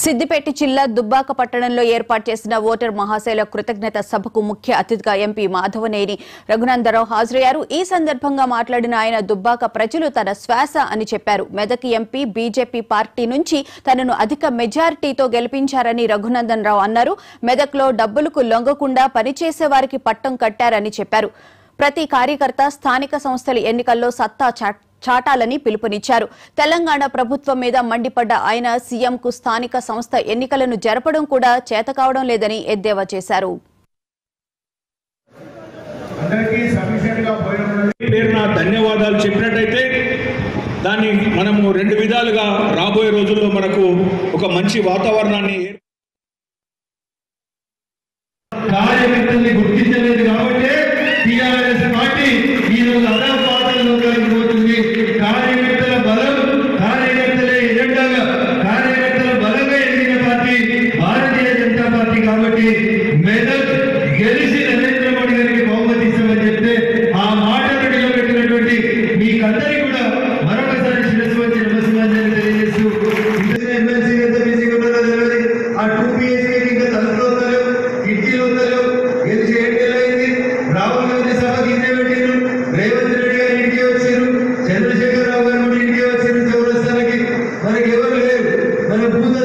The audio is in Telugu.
సిద్దిపేట జిల్లా దుబ్బాక పట్టణంలో ఏర్పాటు చేసిన ఓటర్ మహాశైల కృతజ్ఞత సభకు ముఖ్య అతిథిగా ఎంపీ మాధవనేని రఘునందరావు హాజరయ్యారు. ఈ సందర్భంగా మాట్లాడిన ఆయన దుబ్బాక ప్రజలు తన శ్వాస అని చెప్పారు. మెదక్ ఎంపీ బీజేపీ పార్టీ నుంచి తనను అధిక మెజారిటీతో గెలిపించారని రఘునందన్ రావు అన్నారు. మెదక్లో డబ్బులకు లొంగకుండా పనిచేసే వారికి పట్టం కట్టారని చెప్పారు. ప్రతి కార్యకర్త స్థానిక సంస్థల ఎన్నికల్లో సత్తా చాటాలని పిలుపునిచ్చారు. తెలంగాణ ప్రభుత్వం మీద మండిపడ్డ ఆయన సీఎంకు స్థానిక సంస్థ ఎన్నికలను జరపడం కూడా చేతకావడం లేదని ఎద్దేవా చేశారు. ధన్యవాదాలు చెప్పినట్టయితే దాన్ని మనము రెండు విధాలుగా రాబోయే రోజుల్లో మనకు ఒక మంచి వాతావరణాన్ని కార్యకర్తల్ని గుర్తించలేదు కాబట్టి టీఆర్ఎస్ పార్టీ ఈరోజు అధపాతాళంలోకి పోతుంది. కార్యకర్తల బలం, కార్యకర్తలే ఎజెండాగా, కార్యకర్తల బలంగా ఎదిగిన పార్టీ భారతీయ జనతా పార్టీ. కాబట్టి మెదక్ గెలిచి నరేంద్ర మోడీ గారికి బహుమతి ఇస్తామని చెప్తే ఆ మాటను నిలబెట్టినటువంటి మీకందరికీ కూడా మరొకసారి శిరస్సు వచ్చి నమస్కారాలు తెలియజేస్తూ ఎమ్మెల్సీ ఎంత బిజీగా ఉన్నారో తెలియదు. ఆ 2 PHK ఇంకా తలుపులో ఇంటిలో గెలిచి 7 నెలలైంది. రాహుల్ గాంధీ సభకి ఇంటే పెట్టారు, రేవంత్ రెడ్డి గారు ఇంటికి వచ్చారు, చంద్రశేఖర్ రావు గారు ఇంటికి వచ్చారు. చౌరస్తాలకి మనకి ఎవరు లేరు. మన భూత